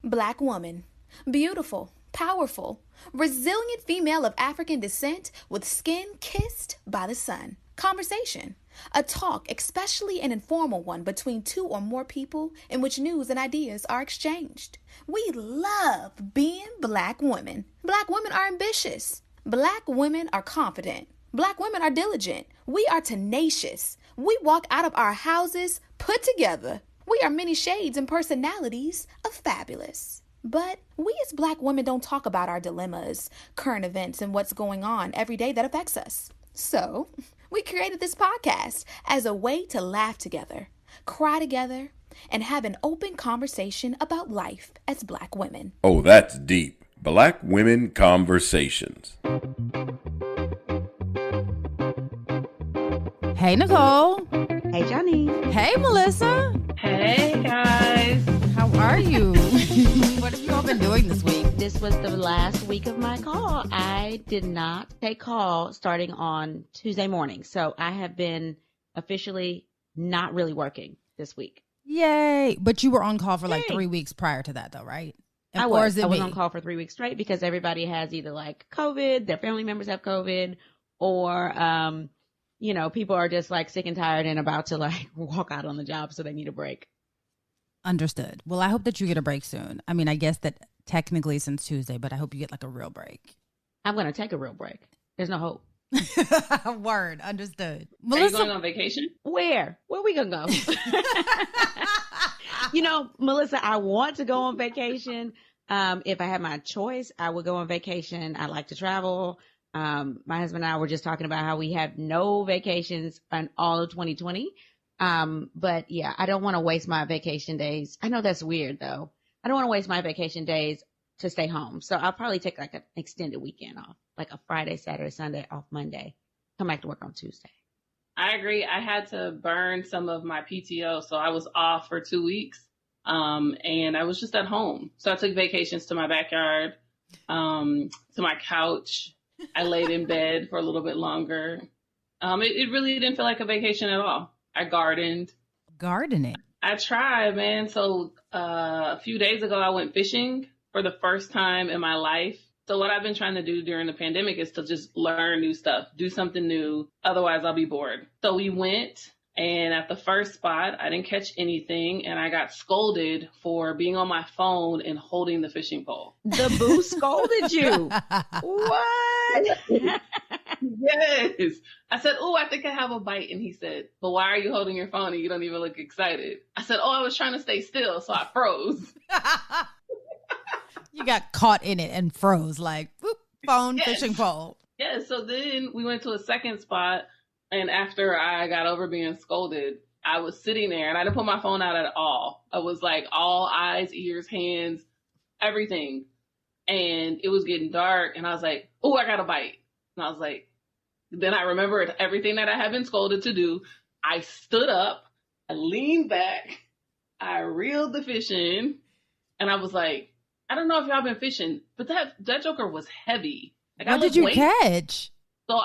Black woman. Beautiful, powerful, resilient female of African descent with skin kissed by the sun. Conversation. A talk, especially an informal one between two or more people in which news and ideas are exchanged. We love being Black women. Black women are ambitious. Black women are confident. Black women are diligent. We are tenacious. We walk out of our houses put together. We are many shades and personalities of fabulous. But we as Black women don't talk about our dilemmas, current events, and what's going on every day that affects us. So, we created this podcast as a way to laugh together, cry together, and have an open conversation about life as Black women. Oh, that's deep. Black Women Conversations. Hey, Nicole. Hey, Janine. Hey, Melissa. Hey, guys. How are you? What have you all been doing this week? This was the last week of my call. I did not take call starting on Tuesday morning. So I have been officially not really working this week. Yay. But you were on call for like 3 weeks prior to that, though, right? I was on call for 3 weeks straight because everybody has either like COVID, their family members have COVID, or, people are just like sick and tired and about to like walk out on the job. So they need a break. Understood. Well, I hope that you get a break soon. I mean, I guess that technically since Tuesday, but I hope you get like a real break. I'm going to take a real break. There's no hope. Word. Understood. Melissa, are you going on vacation? Where we going to go? Melissa, I want to go on vacation. If I had my choice, I would go on vacation. I like to travel. My husband and I were just talking about how we have no vacations in all of 2020. But yeah, I don't want to waste my vacation days. I know that's weird though. I don't want to waste my vacation days to stay home. So I'll probably take like an extended weekend off, like a Friday, Saturday, Sunday off Monday, come back to work on Tuesday. I agree. I had to burn some of my PTO. So I was off for 2 weeks. And I was just at home. So I took vacations to my backyard, to my couch. I laid in bed for a little bit longer. It really didn't feel like a vacation at all. I gardened. Gardening? I tried, man. So a few days ago, I went fishing for the first time in my life. So what I've been trying to do during the pandemic is to just learn new stuff, do something new. Otherwise, I'll be bored. So we went, and at the first spot, I didn't catch anything, and I got scolded for being on my phone and holding the fishing pole. The boo scolded you. What? Yes. I said, "Oh, I think I have a bite." And he said, "But why are you holding your phone and you don't even look excited?" I said, "Oh, I was trying to stay still, so I froze." You got caught in it and froze like, whoop, phone, yes. Fishing pole. Yeah, so then we went to a second spot. And after I got over being scolded, I was sitting there and I didn't put my phone out at all. I was like all eyes, ears, hands, everything. And it was getting dark and I was like, "Oh, I got a bite." And I was like, then I remembered everything that I had been scolded to do. I stood up, I leaned back, I reeled the fish in, and I was like, I don't know if y'all been fishing, but that joker was heavy. Like, what did you catch? So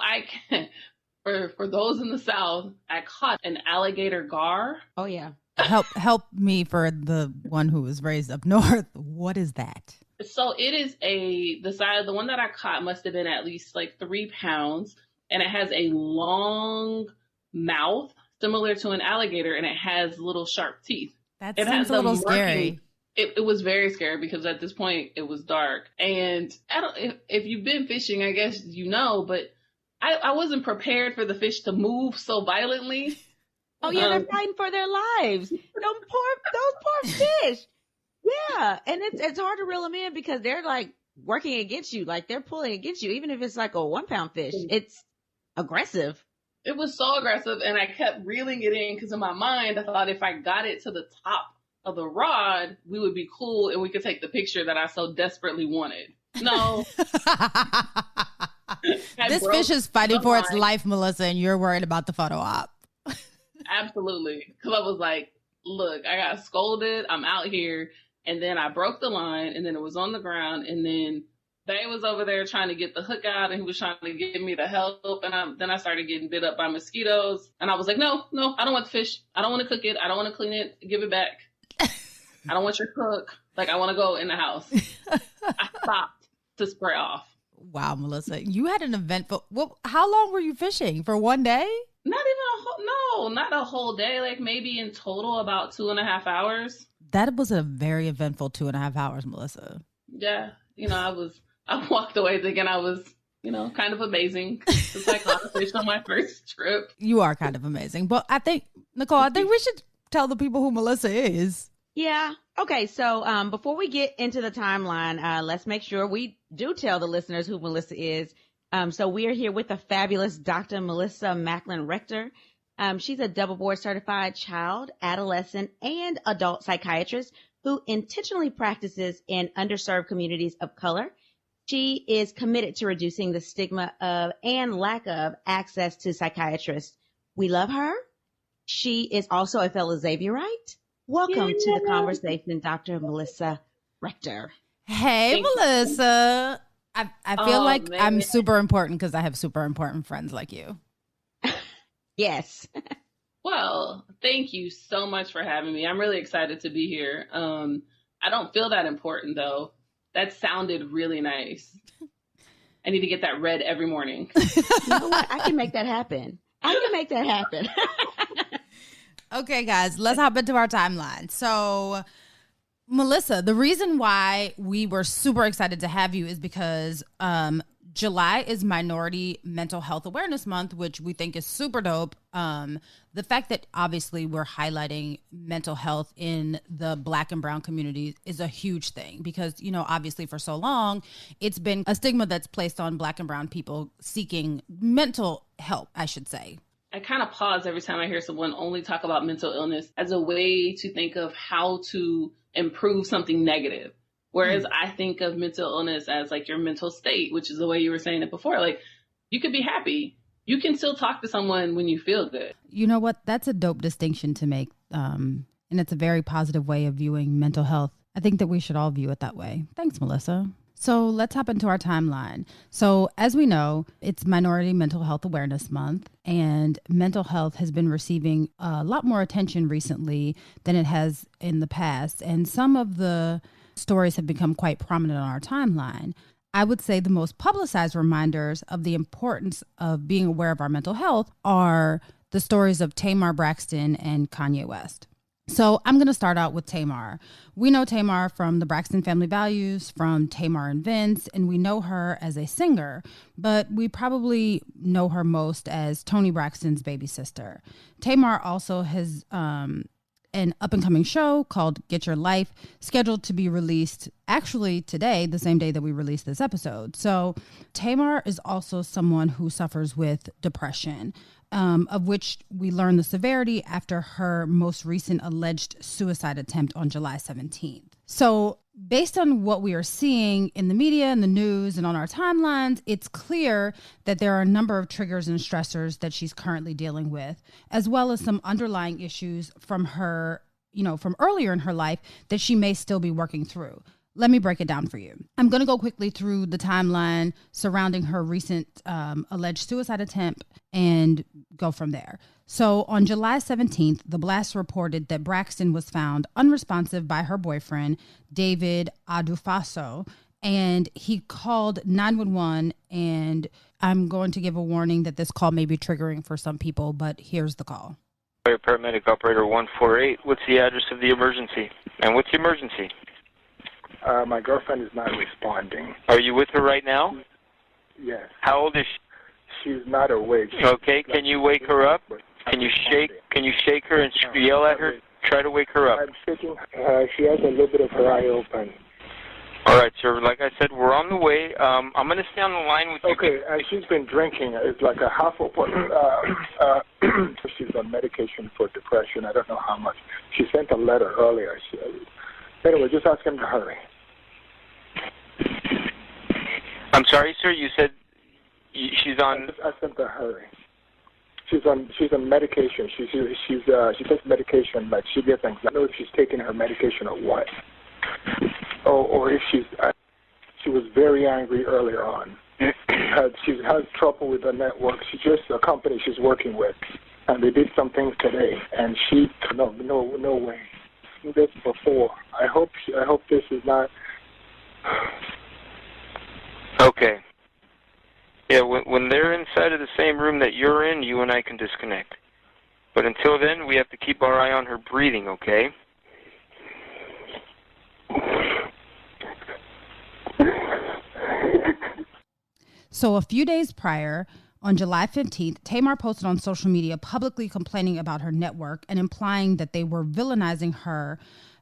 for those in the South, I caught an alligator gar. Oh yeah. Help me for the one who was raised up north. What is that? So it is the one that I caught must have been at least like 3 pounds, and it has a long mouth similar to an alligator, and it has little sharp teeth. That sounds a little scary. It was very scary because at this point it was dark, and if you've been fishing, I guess you know, but I wasn't prepared for the fish to move so violently. Oh yeah, they're fighting for their lives. Those poor fish. Yeah, and it's hard to reel them in because they're like working against you, like they're pulling against you, even if it's like a 1 pound fish. It's aggressive. It was so aggressive, and I kept reeling it in because in my mind I thought if I got it to the top of the rod, we would be cool and we could take the picture that I so desperately wanted. No. This fish is fighting for its life, Melissa, and you're worried about the photo op. Absolutely. Because I was like, look, I got scolded. I'm out here. And then I broke the line, and then it was on the ground. And then Bay was over there trying to get the hook out, and he was trying to give me the help. And then I started getting bit up by mosquitoes. And I was like, no, I don't want the fish. I don't want to cook it. I don't want to clean it. Give it back. I don't want your cook. Like, I want to go in the house. I stopped to spray off. Wow, Melissa, you had an eventful. Well, how long were you fishing? For one day? Not even not a whole day. Like, maybe in total about 2.5 hours. That was a very eventful 2.5 hours, Melissa. Yeah, I walked away thinking I was, kind of amazing. It's like on fish on my first trip. You are kind of amazing. But Nicole, we should tell the people who Melissa is. Yeah. Okay. So before we get into the timeline, let's make sure we do tell the listeners who Melissa is. So we are here with the fabulous Dr. Melissa Macklin Rector. She's a double board certified child, adolescent, and adult psychiatrist who intentionally practices in underserved communities of color. She is committed to reducing the stigma of and lack of access to psychiatrists. We love her. She is also a fellow Xavierite. Welcome to the conversation, Dr. Melissa Rector. Hey, Melissa. I feel like I'm super important because I have super important friends like you. Yes. Well, thank you so much for having me. I'm really excited to be here. I don't feel that important, though. That sounded really nice. I need to get that read every morning. You know what? I can make that happen. Okay, guys, let's hop into our timeline. So, Melissa, the reason why we were super excited to have you is because July is Minority Mental Health Awareness Month, which we think is super dope. The fact that obviously we're highlighting mental health in the Black and brown communities is a huge thing because, obviously for so long, it's been a stigma that's placed on Black and brown people seeking mental help, I should say. I kind of pause every time I hear someone only talk about mental illness as a way to think of how to improve something negative. Whereas I think of mental illness as like your mental state, which is the way you were saying it before. Like, you could be happy. You can still talk to someone when you feel good. You know what? That's a dope distinction to make. And it's a very positive way of viewing mental health. I think that we should all view it that way. Thanks, Melissa. So let's hop into our timeline. So as we know, it's Minority Mental Health Awareness Month, and mental health has been receiving a lot more attention recently than it has in the past. And some of the stories have become quite prominent on our timeline. I would say the most publicized reminders of the importance of being aware of our mental health are the stories of Tamar Braxton and Kanye West. So I'm going to start out with Tamar. We know Tamar from the Braxton Family Values, from Tamar and Vince, and we know her as a singer, but we probably know her most as Toni Braxton's baby sister. Tamar also has an up-and-coming show called Get Your Life, scheduled to be released actually today, the same day that we released this episode. So Tamar is also someone who suffers with depression, of which we learned the severity after her most recent alleged suicide attempt on July 17th. So based on what we are seeing in the media and the news and on our timelines, it's clear that there are a number of triggers and stressors that she's currently dealing with, as well as some underlying issues from her, from earlier in her life that she may still be working through. Let me break it down for you. I'm going to go quickly through the timeline surrounding her recent alleged suicide attempt and go from there. So on July 17th, the blast reported that Braxton was found unresponsive by her boyfriend, David Adufaso, and he called 911. And I'm going to give a warning that this call may be triggering for some people, but here's the call. Paramedic Operator 148, what's the address of the emergency? And what's the emergency? My girlfriend is not responding. Are you with her right now? Yes. How old is she? She's not awake. Okay, can you wake her up? Can you shake her and yell at her? Try to wake her up. I'm shaking. She has a little bit of her eye open. All right, sir. Like I said, we're on the way. I'm going to stay on the line with you. Okay, she's been drinking. It's like a half a bottle. She's on medication for depression. I don't know how much. She sent a letter earlier. Anyway, just ask him to hurry. I'm sorry, sir. You said she's on. Just ask him to hurry. She's on medication. She takes medication like she gets anxiety. I don't know if she's taking her medication or what, or if she was very angry earlier on. She has trouble with the network. She just a company she's working with, and they did some things today, and she no way. this before. I hope this is not. Okay. Yeah, when they're inside of the same room that you're in, you and I can disconnect. But until then, we have to keep our eye on her breathing, okay? So a few days prior, on July 15th, Tamar posted on social media publicly complaining about her network and implying that they were villainizing her.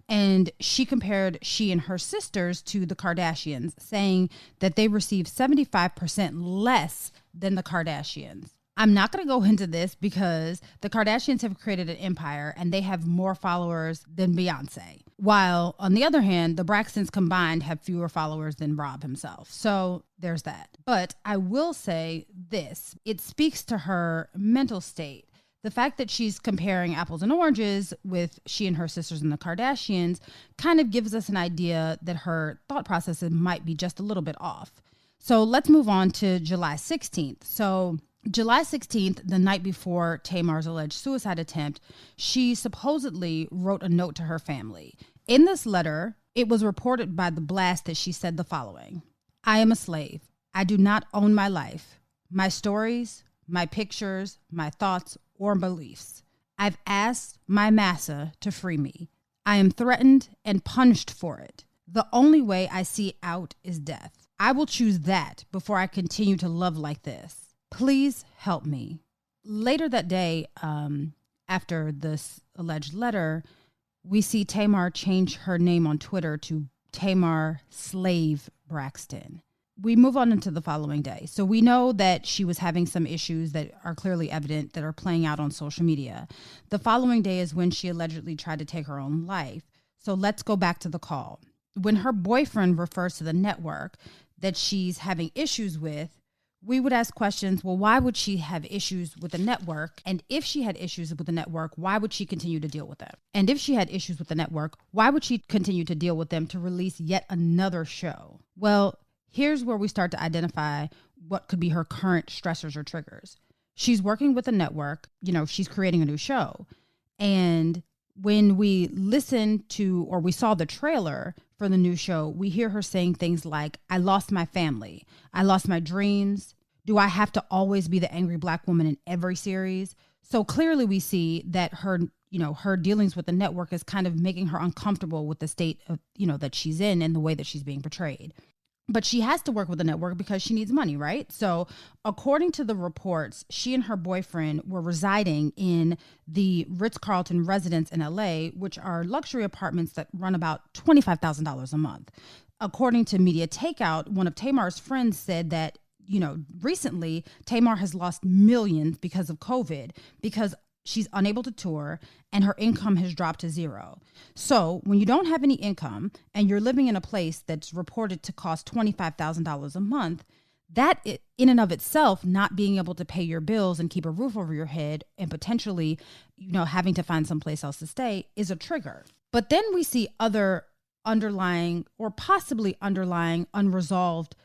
And she compared she and her sisters to the Kardashians, saying that they received 75% less than the Kardashians. I'm not going to go into this because the Kardashians have created an empire and they have more followers than Beyonce. While, on the other hand, the Braxtons combined have fewer followers than Rob himself. So there's that. But I will say this. It speaks to her mental state. The fact that she's comparing apples and oranges with she and her sisters and the Kardashians kind of gives us an idea that her thought processes might be just a little bit off. So let's move on to July 16th. So July 16th, the night before Tamar's alleged suicide attempt, she supposedly wrote a note to her family. In this letter, it was reported by The Blast that she said the following: "I am a slave. I do not own my life, my stories, my pictures, my thoughts, or beliefs. I've asked my massa to free me. I am threatened and punished for it. The only way I see out is death. I will choose that before I continue to love like this. Please help me." Later that day, after this alleged letter, we see Tamar change her name on Twitter to Tamar Slave Braxton. We move on into the following day. So we know that she was having some issues that are clearly evident that are playing out on social media. The following day is when she allegedly tried to take her own life. So let's go back to the call. When her boyfriend refers to the network that she's having issues with, we would ask questions, well, why would she have issues with the network? And if she had issues with the network, why would she continue to deal with them? And if she had issues with the network, why would she continue to deal with them to release yet another show? Well, here's where we start to identify what could be her current stressors or triggers. She's working with a network, she's creating a new show. And when we listen to, or we saw the trailer for the new show, we hear her saying things like, "I lost my family. I lost my dreams. Do I have to always be the angry Black woman in every series?" So clearly we see that her dealings with the network is kind of making her uncomfortable with the state of, that she's in and the way that she's being portrayed. But she has to work with the network because she needs money, right? So according to the reports, she and her boyfriend were residing in the Ritz-Carlton residence in LA, which are luxury apartments that run about $25,000 a month. According to Media Takeout, one of Tamar's friends said that, recently Tamar has lost millions because of COVID, because she's unable to tour and her income has dropped to zero. So when you don't have any income and you're living in a place that's reported to cost $25,000 a month, that in and of itself, not being able to pay your bills and keep a roof over your head and potentially, having to find someplace else to stay is a trigger. But then we see other underlying or possibly underlying unresolved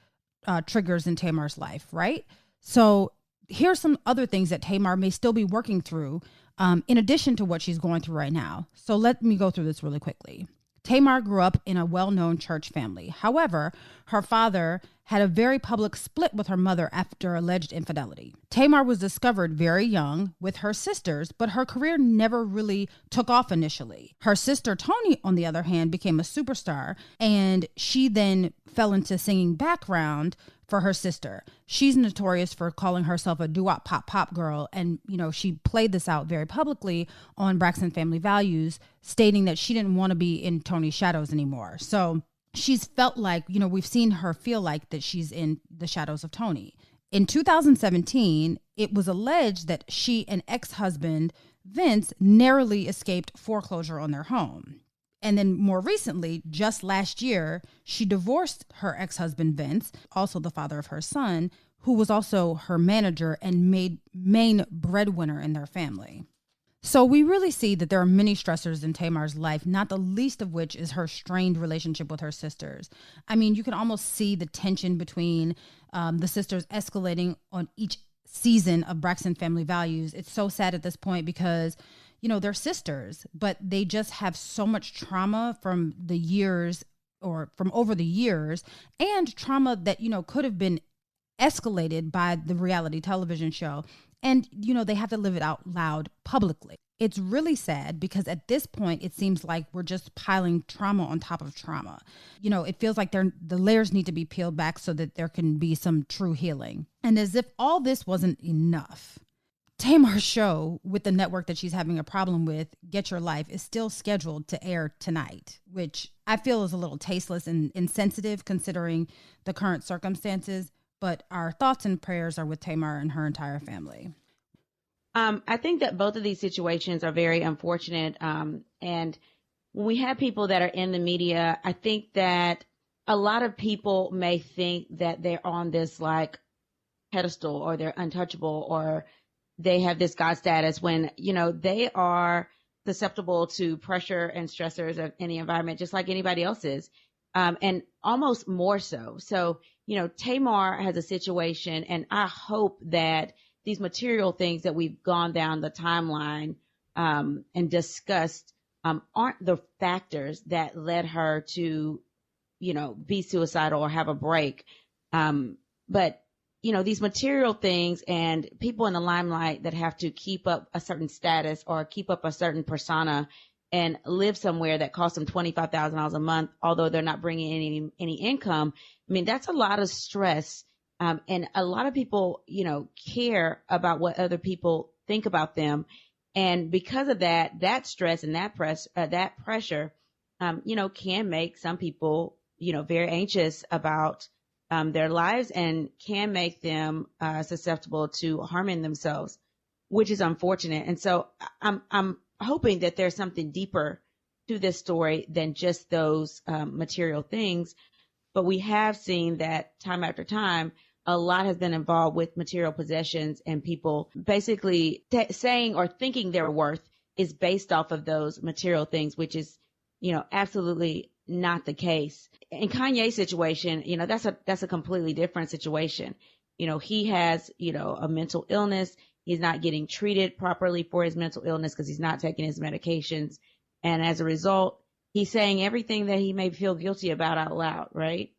triggers in Tamar's life, right? So here's some other things that Tamar may still be working through in addition to what she's going through right now. So let me go through this really quickly. Tamar grew up in a well-known church family. However, her father had a very public split with her mother after alleged infidelity. Tamar was discovered very young with her sisters, but her career never really took off initially. Her sister Toni, on the other hand, became a superstar, and she then fell into singing background for her sister. She's notorious for calling herself a doo-wop pop girl. And, she played this out very publicly on Braxton Family Values, stating that she didn't want to be in Toni's shadows anymore. So she's felt like, we've seen her feel like that she's in the shadows of Toni. In 2017, it was alleged that she and ex-husband Vince narrowly escaped foreclosure on their home. And then more recently, just last year, she divorced her ex-husband, Vince, also the father of her son, who was also her manager and main breadwinner in their family. So we really see that there are many stressors in Tamar's life, not the least of which is her strained relationship with her sisters. I mean, you can almost see the tension between the sisters escalating on each season of Braxton Family Values. It's so sad at this point because, they're sisters, but they just have so much trauma from the years or from over the years, and trauma that, could have been escalated by the reality television show. And, they have to live it out loud publicly. It's really sad because at this point, it seems like we're just piling trauma on top of trauma. It feels like the layers need to be peeled back so that there can be some true healing. And as if all this wasn't enough, Tamar's show with the network that she's having a problem with, Get Your Life, is still scheduled to air tonight, which I feel is a little tasteless and insensitive considering the current circumstances. But our thoughts and prayers are with Tamar and her entire family. I think that both of these situations are very unfortunate. And when we have people that are in the media, I think that a lot of people may think that they're on this like pedestal or they're untouchable or they have this God status when, they are susceptible to pressure and stressors of any environment, just like anybody else is. And almost more so. So, Tamar has a situation, and I hope that these material things that we've gone down the timeline and discussed aren't the factors that led her to, be suicidal or have a break. But, these material things and people in the limelight that have to keep up a certain status or keep up a certain persona and live somewhere that costs them $25,000 a month, although they're not bringing any income. I mean, that's a lot of stress. And a lot of people, care about what other people think about them. And because of that stress and that pressure, can make some people, very anxious about their lives and can make them susceptible to harming themselves, which is unfortunate. And so I'm hoping that there's something deeper to this story than just those material things. But we have seen that time after time, a lot has been involved with material possessions and people basically saying or thinking their worth is based off of those material things, which is, absolutely not the case. In Kanye's situation, that's a completely different situation. He has, a mental illness. He's not getting treated properly for his mental illness because he's not taking his medications. And as a result, he's saying everything that he may feel guilty about out loud, right?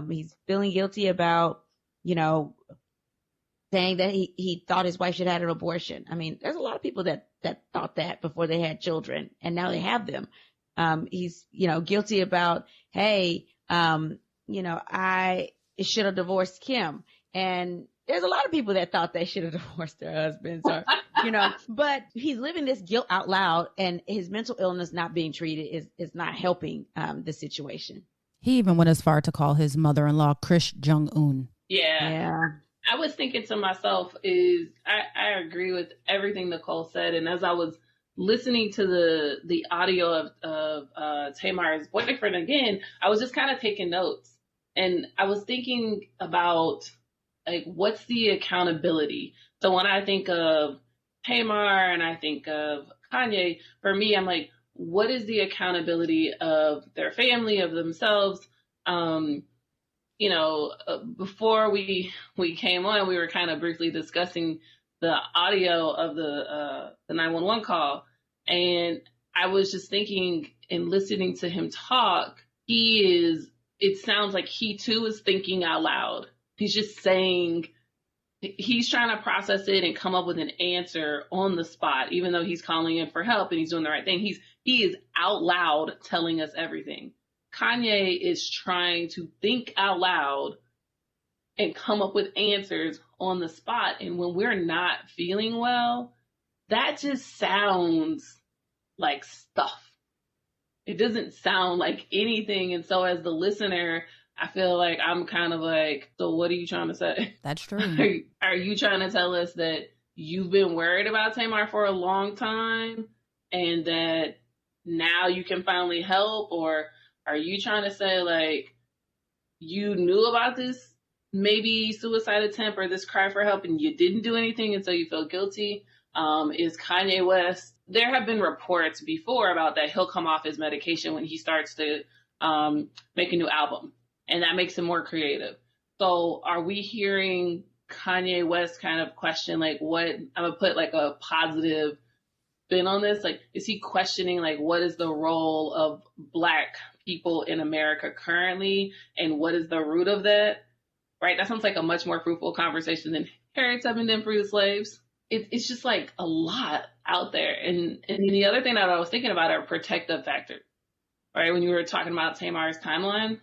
He's feeling guilty about, saying that he thought his wife should have had an abortion. I mean, there's a lot of people that thought that before they had children, and now they have them. He's, guilty about, hey, I should have divorced Kim. And there's a lot of people that thought they should have divorced their husbands, or, but he's living this guilt out loud, and his mental illness not being treated is not helping the situation. He even went as far to call his mother-in-law Kris Jong-un. Yeah. I was thinking to myself I agree with everything Nicole said. And as I was listening to the audio of Tamar's boyfriend again, I was just kind of taking notes. And I was thinking about, like, what's the accountability? So when I think of Tamar and I think of Kanye, for me, I'm like, what is the accountability of their family, of themselves? Before we came on, we were kind of briefly discussing the audio of the 911 call. And I was just thinking and listening to him talk, it sounds like he too is thinking out loud. He's just saying, he's trying to process it and come up with an answer on the spot, even though he's calling in for help and he's doing the right thing. He is out loud telling us everything. Kanye is trying to think out loud and come up with answers on the spot. And when we're not feeling well, that just sounds like stuff. It doesn't sound like anything. And so as the listener, I feel like I'm kind of like, so what are you trying to say? That's true. Are you trying to tell us that you've been worried about Tamar for a long time and that now you can finally help? Or are you trying to say, like, you knew about this maybe suicide attempt or this cry for help and you didn't do anything and so you feel guilty? Is Kanye West, there have been reports before about that he'll come off his medication when he starts to make a new album, and that makes him more creative. So are we hearing Kanye West kind of question, like, what, I'm going to put like a positive spin on this? Like, is he questioning, like, what is the role of Black people in America currently, and what is the root of that? Right? That sounds like a much more fruitful conversation than Harriet Tubman didn't free the slaves. It's just like a lot out there. And the other thing that I was thinking about are protective factors, right? When you were talking about Tamar's timeline,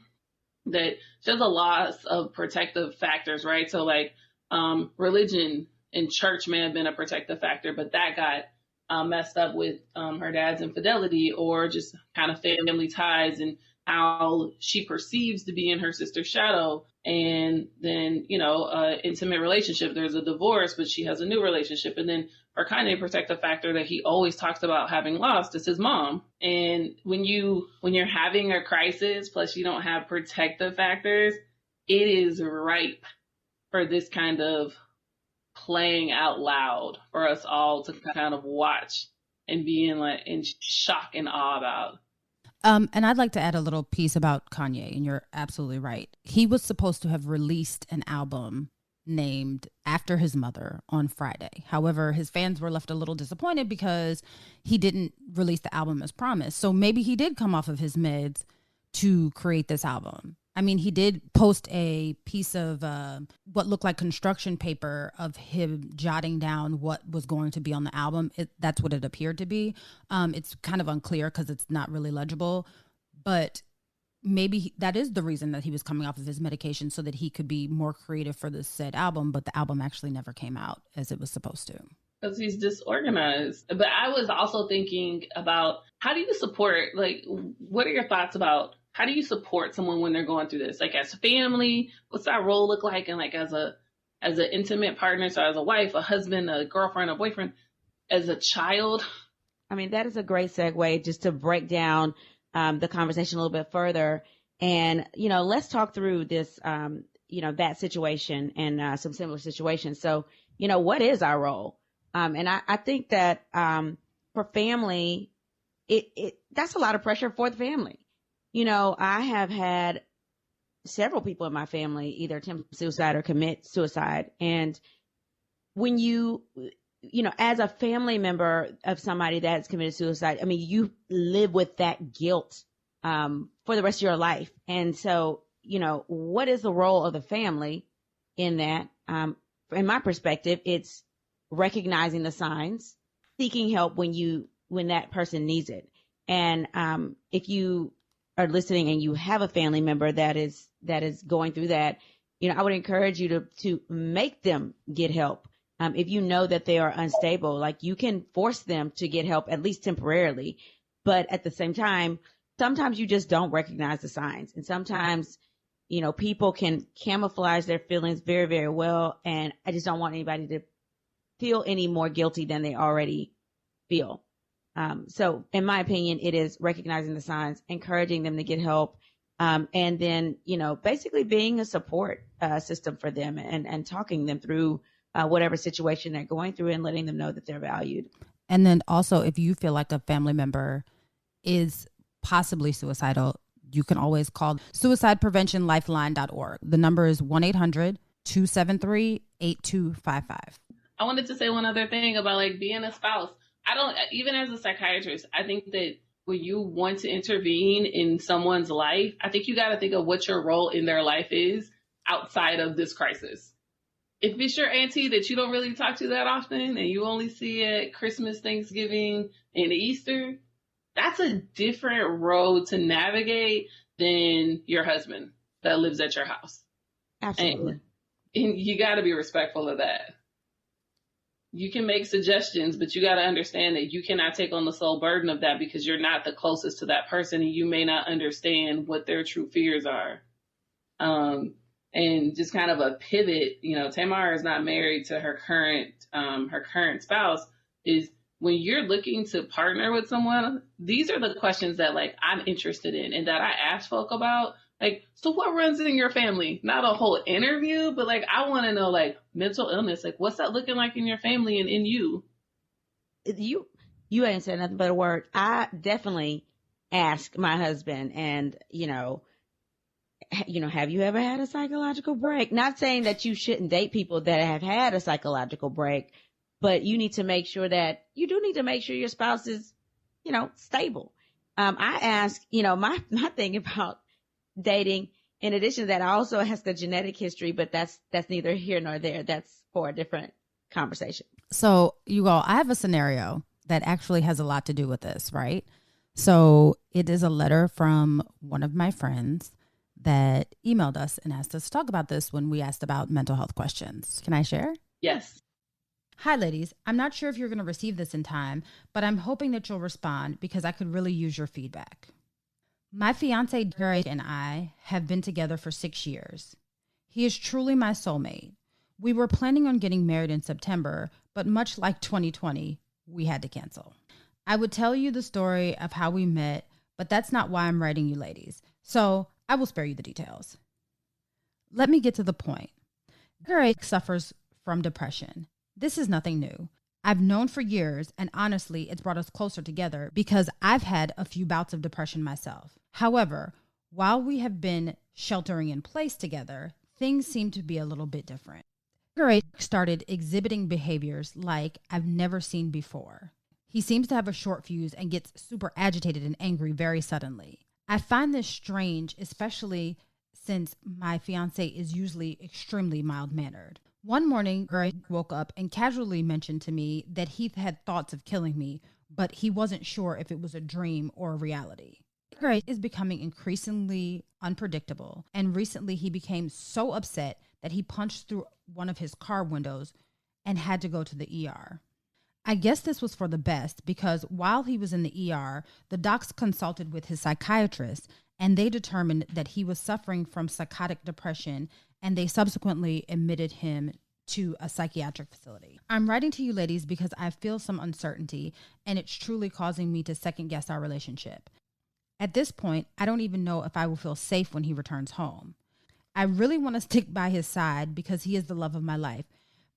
that there's a lot of protective factors, right? So like religion and church may have been a protective factor, but that got messed up with her dad's infidelity, or just kind of family ties and how she perceives to be in her sister's shadow. And then, intimate relationship, there's a divorce, but she has a new relationship. And then for Kanye, protective factor that he always talks about having lost is his mom. And when you're having a crisis, plus you don't have protective factors, it is ripe for this kind of playing out loud for us all to kind of watch and be in shock and awe about. And I'd like to add a little piece about Kanye, and you're absolutely right. He was supposed to have released an album named after his mother on Friday. However, his fans were left a little disappointed because he didn't release the album as promised. So maybe he did come off of his meds to create this album. I mean, he did post a piece of what looked like construction paper of him jotting down what was going to be on the album. That's what it appeared to be. It's kind of unclear because it's not really legible, but maybe that is the reason that he was coming off of his medication, so that he could be more creative for this said album. But the album actually never came out as it was supposed to. Because he's disorganized. But I was also thinking about, how do you support, like, what are your thoughts about how do you support someone when they're going through this? Like, as family, what's that role look like? And like as an intimate partner, so as a wife, a husband, a girlfriend, a boyfriend, as a child. I mean, that is a great segue just to break down the conversation a little bit further. And, let's talk through this, that situation and some similar situations. So, what is our role? And I think that for family, that's a lot of pressure for the family. I have had several people in my family either attempt suicide or commit suicide. And when you as a family member of somebody that's committed suicide, I mean, you live with that guilt for the rest of your life. And so, what is the role of the family in that? In my perspective, it's recognizing the signs, seeking help when that person needs it. And if you are listening and you have a family member that is going through that, I would encourage you to make them get help. If you know that they are unstable, like, you can force them to get help, at least temporarily. But at the same time, sometimes you just don't recognize the signs. And sometimes, people can camouflage their feelings very, very well. And I just don't want anybody to feel any more guilty than they already feel. So in my opinion, it is recognizing the signs, encouraging them to get help, and then, basically being a support system for them and talking them through whatever situation they're going through and letting them know that they're valued. And then also, if you feel like a family member is possibly suicidal, you can always call suicidepreventionlifeline.org. The number is 1-800-273-8255. I wanted to say one other thing about, like, being a spouse. Even as a psychiatrist, I think that when you want to intervene in someone's life, I think you got to think of what your role in their life is outside of this crisis. If it's your auntie that you don't really talk to that often and you only see at Christmas, Thanksgiving, and Easter, that's a different road to navigate than your husband that lives at your house. Absolutely. And you got to be respectful of that. You can make suggestions, but you got to understand that you cannot take on the sole burden of that, because you're not the closest to that person and you may not understand what their true fears are. And just kind of a pivot, Tamar is not married to her current spouse. Is when you're looking to partner with someone, these are the questions that, like, I'm interested in and that I ask folk about. Like, so what runs in your family? Not a whole interview, but, like, I want to know, like, mental illness. Like, what's that looking like in your family and in you? You ain't said nothing but a word. I definitely ask my husband, and, have you ever had a psychological break? Not saying that you shouldn't date people that have had a psychological break, but you need to make sure that your spouse is, stable. I ask, my thing about dating, in addition to that, I also ask the genetic history, but that's neither here nor there. That's for a different conversation. So you all, I have a scenario that actually has a lot to do with this, right? So it is a letter from one of my friends that emailed us and asked us to talk about this when we asked about mental health questions. Can I share? Yes. Hi, ladies. I'm not sure if you're going to receive this in time, but I'm hoping that you'll respond because I could really use your feedback. My fiance, Derek, and I have been together for 6 years. He is truly my soulmate. We were planning on getting married in September, but much like 2020, we had to cancel. I would tell you the story of how we met, but that's not why I'm writing you ladies. So I will spare you the details. Let me get to the point. Derek suffers from depression. This is nothing new. I've known for years, and honestly, it's brought us closer together because I've had a few bouts of depression myself. However, while we have been sheltering in place together, things seem to be a little bit different. Derek started exhibiting behaviors like I've never seen before. He seems to have a short fuse and gets super agitated and angry very suddenly. I find this strange, especially since my fiance is usually extremely mild-mannered. One morning, Greg woke up and casually mentioned to me that he had thoughts of killing me, but he wasn't sure if it was a dream or a reality. Greg is becoming increasingly unpredictable, and recently he became so upset that he punched through one of his car windows and had to go to the ER. I guess this was for the best because while he was in the ER, the docs consulted with his psychiatrist and they determined that he was suffering from psychotic depression, and they subsequently admitted him to a psychiatric facility. I'm writing to you ladies because I feel some uncertainty and it's truly causing me to second guess our relationship. At this point, I don't even know if I will feel safe when he returns home. I really want to stick by his side because he is the love of my life.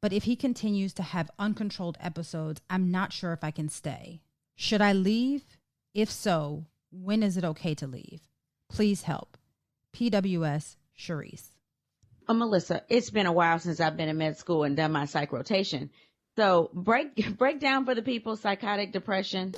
But if he continues to have uncontrolled episodes, I'm not sure if I can stay. Should I leave? If so, when is it okay to leave? Please help. PWS, Sharice. Melissa, it's been a while since I've been in med school and done my psych rotation. So break down for the people psychotic depression.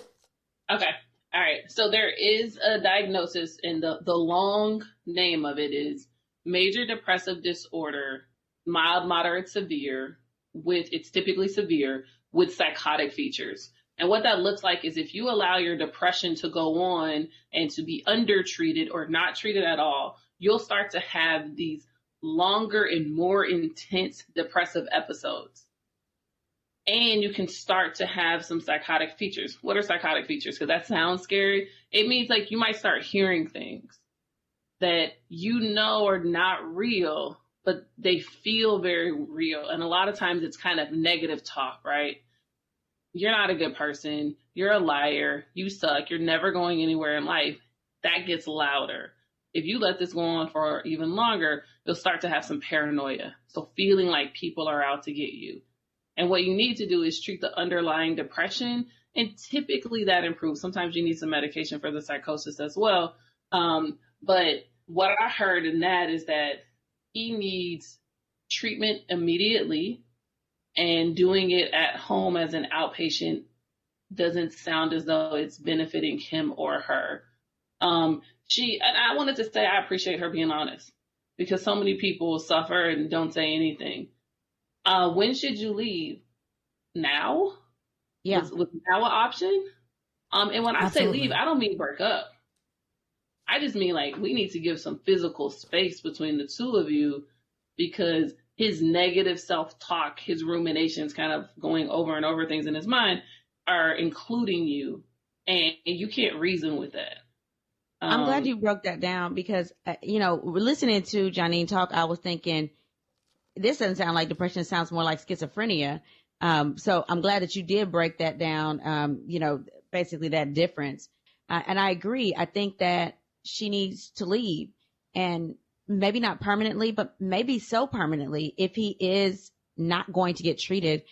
Okay. All right. So there is a diagnosis, and the long name of it is major depressive disorder, mild, moderate, severe, it's typically severe with psychotic features. And what that looks like is if you allow your depression to go on and to be undertreated or not treated at all, you'll start to have these longer and more intense depressive episodes. And you can start to have some psychotic features. What are psychotic features? Because that sounds scary. It means like you might start hearing things that are not real, but they feel very real. And a lot of times it's kind of negative talk, right? You're not a good person. You're a liar. You suck. You're never going anywhere in life. That gets louder. If you let this go on for even longer, you'll start to have some paranoia. So feeling like people are out to get you. And what you need to do is treat the underlying depression. And typically that improves. Sometimes you need some medication for the psychosis as well. But what I heard in that is that he needs treatment immediately, and doing it at home as an outpatient doesn't sound as though it's benefiting him or her. And I wanted to say I appreciate her being honest, because so many people suffer and don't say anything. When should you leave? Now? Yeah. Was now an option? And when I say leave, I don't mean break up. I just mean like we need to give some physical space between the two of you, because his negative self-talk, his ruminations kind of going over and over things in his mind are including you, and you can't reason with that. I'm glad you broke that down because, listening to Janine talk, I was thinking, this doesn't sound like depression. It sounds more like schizophrenia. So I'm glad that you did break that down, basically that difference. And I agree. I think that she needs to leave, and maybe not permanently, but maybe so permanently if he is not going to get treated.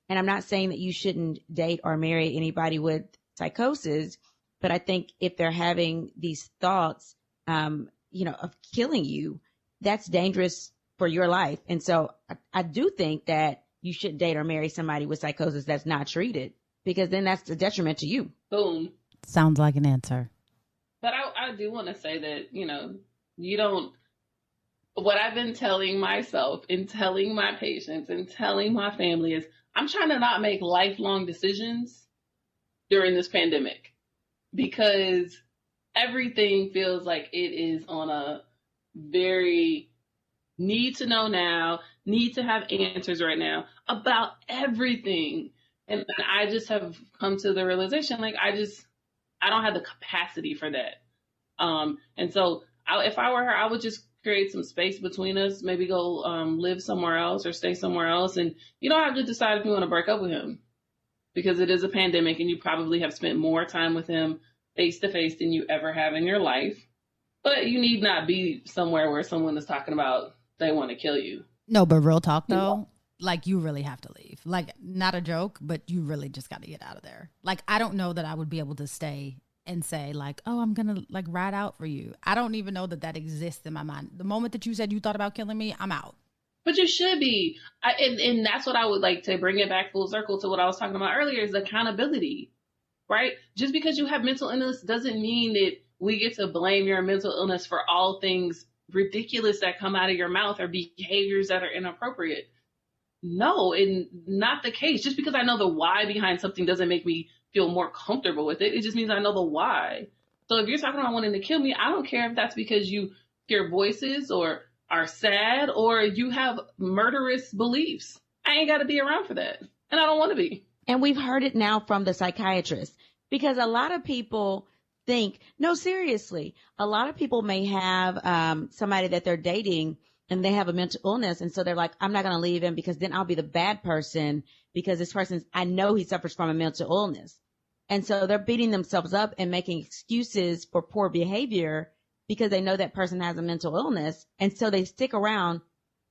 And I'm not saying that you shouldn't date or marry anybody with psychosis, but I think if they're having these thoughts, of killing you, that's dangerous for your life. And so I do think that you should date or marry somebody with psychosis that's not treated, because then that's a detriment to you. Boom. Sounds like an answer. But I do want to say that, you don't, what I've been telling myself and telling my patients and telling my family is I'm trying to not make lifelong decisions during this pandemic, because everything feels like it is on a very need to know now, need to have answers right now about everything. And I just have come to the realization, like, I don't have the capacity for that. And so if I were her, I would just create some space between us, maybe go live somewhere else or stay somewhere else. And you don't have to decide if you want to break up with him, because it is a pandemic and you probably have spent more time with him face to face than you ever have in your life. But you need not be somewhere where someone is talking about they want to kill you. No, but real talk though, like, you really have to leave. Like, not a joke, but you really just got to get out of there. Like, I don't know that I would be able to stay and say like, oh, I'm going to like ride out for you. I don't even know that exists in my mind. The moment that you said you thought about killing me, I'm out. But you should be. And that's what I would like to bring it back full circle to what I was talking about earlier, is accountability, right? Just because you have mental illness doesn't mean that we get to blame your mental illness for all things ridiculous that come out of your mouth or behaviors that are inappropriate. No, and not the case. Just because I know the why behind something doesn't make me feel more comfortable with it. It just means I know the why. So if you're talking about wanting to kill me, I don't care if that's because you hear voices or are sad or you have murderous beliefs. I ain't got to be around for that. And I don't want to be. And we've heard it now from the psychiatrist, because a lot of people think, no, seriously, a lot of people may have somebody that they're dating and they have a mental illness. And so they're like, I'm not going to leave him because then I'll be the bad person, because this person, I know he suffers from a mental illness. And so they're beating themselves up and making excuses for poor behavior because they know that person has a mental illness. And so they stick around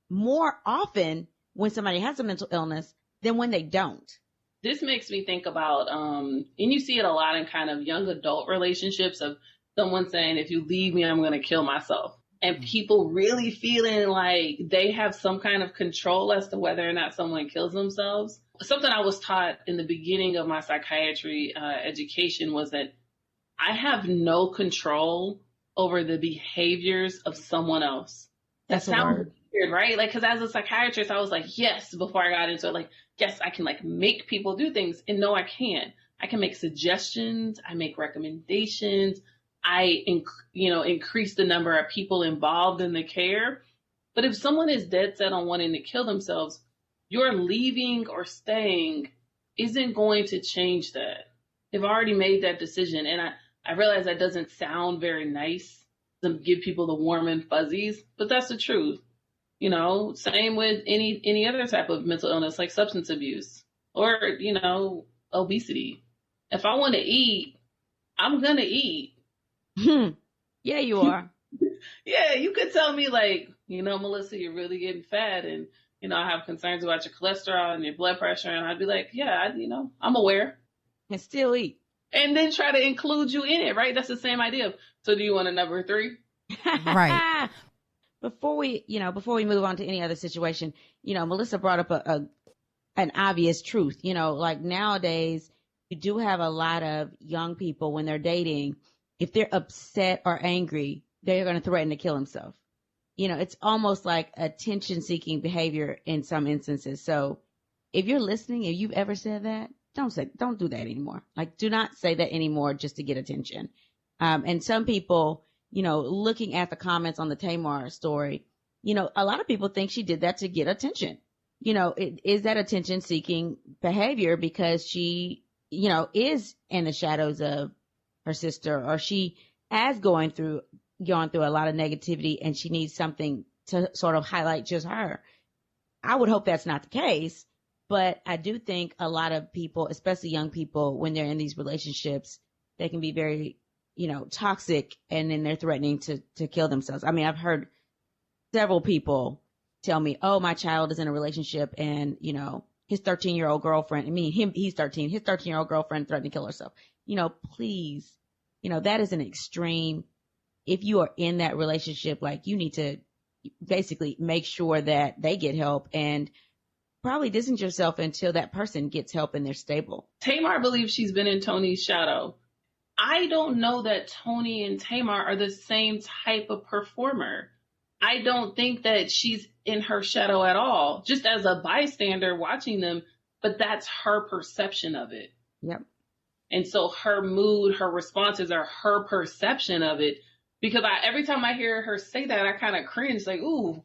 more often when somebody has a mental illness than when they don't. This makes me think about, and you see it a lot in kind of young adult relationships, of someone saying, if you leave me, I'm going to kill myself. And people really feeling like they have some kind of control as to whether or not someone kills themselves. Something I was taught in the beginning of my psychiatry education was that I have no control over the behaviors of someone else. That sounds weird, right? Like, because as a psychiatrist, I was like, yes, before I got into it, like, yes, I can like make people do things. And no, I can't. I can make suggestions. I make recommendations. I, increase the number of people involved in the care. But if someone is dead set on wanting to kill themselves, your leaving or staying isn't going to change that. They've already made that decision. And I realize that doesn't sound very nice to give people the warm and fuzzies, but that's the truth. Same with any other type of mental illness, like substance abuse or, obesity. If I want to eat, I'm going to eat. Yeah, you are. Yeah, you could tell me like, Melissa, you're really getting fat and, I have concerns about your cholesterol and your blood pressure. And I'd be like, yeah, I'm aware. And still eat. And then try to include you in it, right? That's the same idea. So do you want a number 3? Right. Before we move on to any other situation, Melissa brought up an obvious truth. Like nowadays, you do have a lot of young people when they're dating, if they're upset or angry, they're going to threaten to kill themselves. It's almost like attention-seeking behavior in some instances. So if you're listening, if you've ever said that, don't do that anymore. Like, do not say that anymore just to get attention. And some people, looking at the comments on the Tamar story, a lot of people think she did that to get attention. Is that attention-seeking behavior because she, is in the shadows of her sister, or she has gone through a lot of negativity and she needs something to sort of highlight just her. I would hope that's not the case, but I do think a lot of people, especially young people, when they're in these relationships, they can be very, toxic, and then they're threatening to kill themselves. I mean, I've heard several people tell me, oh, my child is in a relationship and, his 13-year-old girlfriend, he's 13, his 13-year-old girlfriend threatened to kill herself. Please, that is an extreme. If you are in that relationship, like, you need to basically make sure that they get help and probably distance yourself until that person gets help and they're stable. Tamar believes she's been in Tony's shadow. I don't know that Tony and Tamar are the same type of performer. I don't think that she's in her shadow at all, just as a bystander watching them, but that's her perception of it. Yep. And so her mood, her responses are her perception of it. Because every time I hear her say that, I kind of cringe, like, ooh,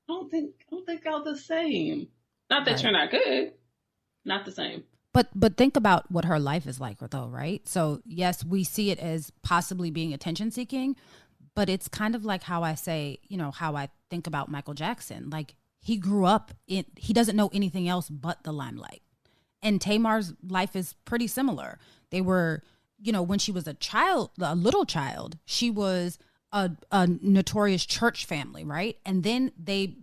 I don't think I'm the same. Not that you're not good, not the same. But think about what her life is like, though, right? So yes, we see it as possibly being attention seeking, but it's kind of like how I say, how I think about Michael Jackson. Like, he grew up he doesn't know anything else but the limelight. And Tamar's life is pretty similar. They were, when she was a little child, she was a notorious church family, right? And then they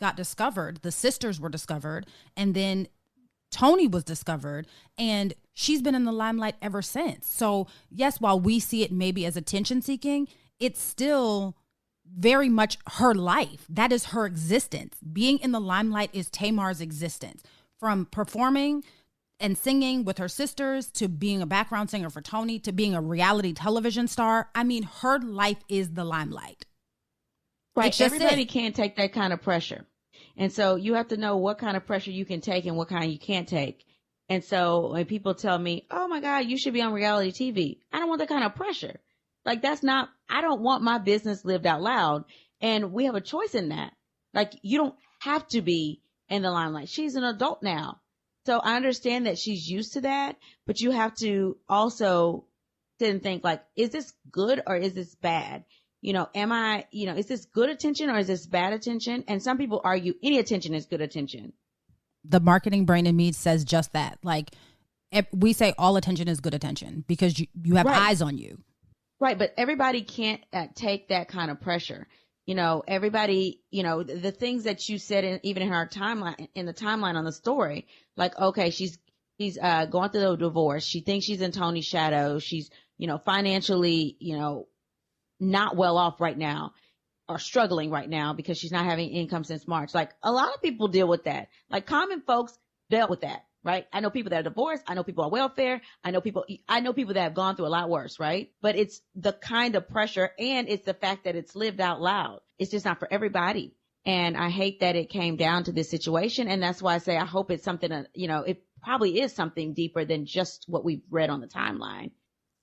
got discovered. The sisters were discovered, and then Tony was discovered, and she's been in the limelight ever since. So yes, while we see it maybe as attention seeking, it's still very much her life. That is her existence. Being in the limelight is Tamar's existence. From performing and singing with her sisters, to being a background singer for Tony, to being a reality television star. I mean, her life is the limelight. Right. Everybody can't take that kind of pressure. And so you have to know what kind of pressure you can take and what kind you can't take. And so when people tell me, oh my God, you should be on reality TV, I don't want that kind of pressure. Like, I don't want my business lived out loud. And we have a choice in that. Like, you don't have to be in the limelight. She's an adult now. So I understand that she's used to that, but you have to also sit and think, like, is this good or is this bad? Is this good attention or is this bad attention? And some people argue any attention is good attention. The marketing brain in me says just that. Like, we say all attention is good attention because you have eyes on you. Right. But everybody can't take that kind of pressure. Everybody, the things that you said even in our timeline, in the timeline on the story, like, okay, she's going through a divorce. She thinks she's in Tony's shadow. She's, financially, not well off right now, or struggling right now because she's not having income since March. Like, a lot of people deal with that. Like, common folks dealt with that, right? I know people that are divorced. I know people on welfare. I know people that have gone through a lot worse, right? But it's the kind of pressure, and it's the fact that it's lived out loud. It's just not for everybody. And I hate that it came down to this situation. And that's why I say I hope it's something, it probably is something deeper than just what we've read on the timeline.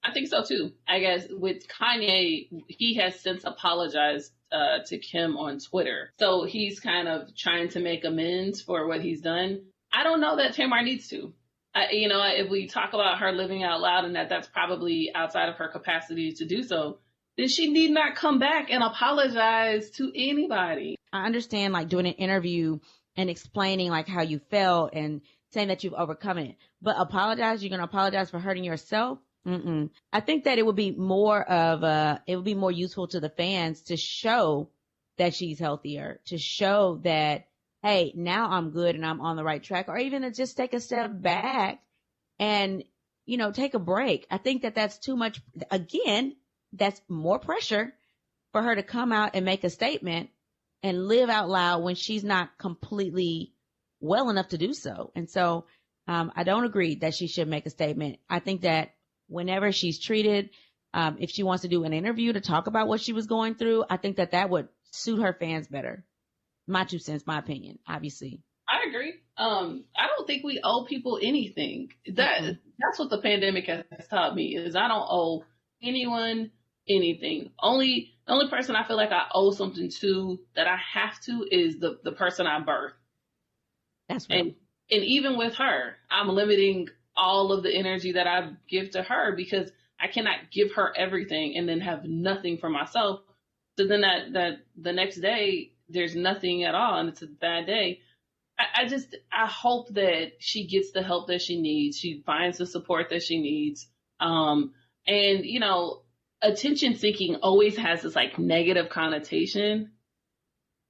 I think so too. I guess with Kanye, he has since apologized to Kim on Twitter. So he's kind of trying to make amends for what he's done. I don't know that Tamar needs to. If we talk about her living out loud and that's probably outside of her capacity to do so, then she need not come back and apologize to anybody. I understand, like, doing an interview and explaining, like, how you felt and saying that you've overcome it. But you're going to apologize for hurting yourself? Mm-mm. I think that it would be more useful to the fans to show that she's healthier, to show that, hey, now I'm good and I'm on the right track, or even to just take a step back and, take a break. I think that that's too much. Again, that's more pressure for her to come out and make a statement and live out loud when she's not completely well enough to do so. And so I don't agree that she should make a statement. I think that whenever she's treated, if she wants to do an interview to talk about what she was going through, I think that would suit her fans better. My 2 cents, my opinion, obviously. I agree. I don't think we owe people anything. That's what the pandemic has taught me, is I don't owe anyone anything. The only person I feel like I owe something to, that I have to, is the person I birthed. That's right. And even with her, I'm limiting all of the energy that I give to her, because I cannot give her everything and then have nothing for myself. So then that the next day there's nothing at all and it's a bad day. I hope that she gets the help that she needs. She finds the support that she needs. And attention seeking always has this like negative connotation.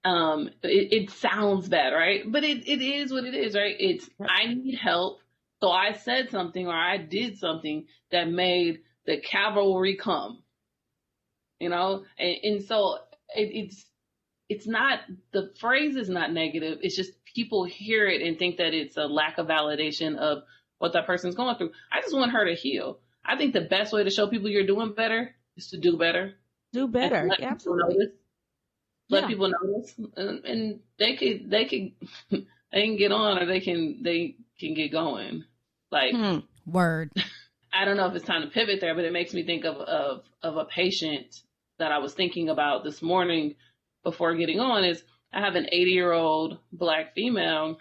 It sounds bad, right? But it is what it is, right? It's, I need help. So I said something, or I did something that made the cavalry come, and so it's it's not, the phrase is not negative. It's just people hear it and think that it's a lack of validation of what that person's going through. I just want her to heal. I think the best way to show people you're doing better is to do better. Do better. Let Absolutely. Let people notice, and they can get on, or they can get going. Like, word. I don't know if it's time to pivot there, but it makes me think of a patient that I was thinking about this morning before getting on. Is I have an 80-year-old Black female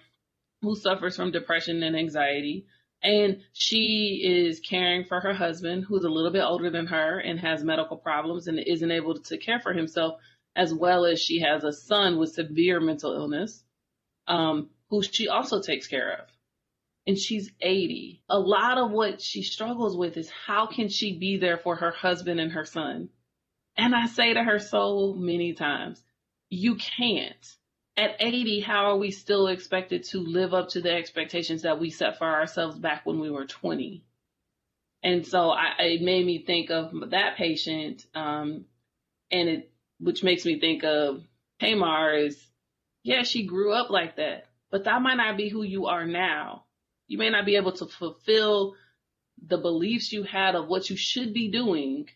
who suffers from depression and anxiety, and she is caring for her husband, who's a little bit older than her and has medical problems and isn't able to care for himself, as well as she has a son with severe mental illness, who she also takes care of. And she's 80. A lot of what she struggles with is how can she be there for her husband and her son? And I say to her so many times, you can't. At 80, how are we still expected to live up to the expectations that we set for ourselves back when we were 20? And so it made me think of that patient, which makes me think of Tamar is, yeah, she grew up like that, but that might not be who you are now. You may not be able to fulfill the beliefs you had of what you should be doing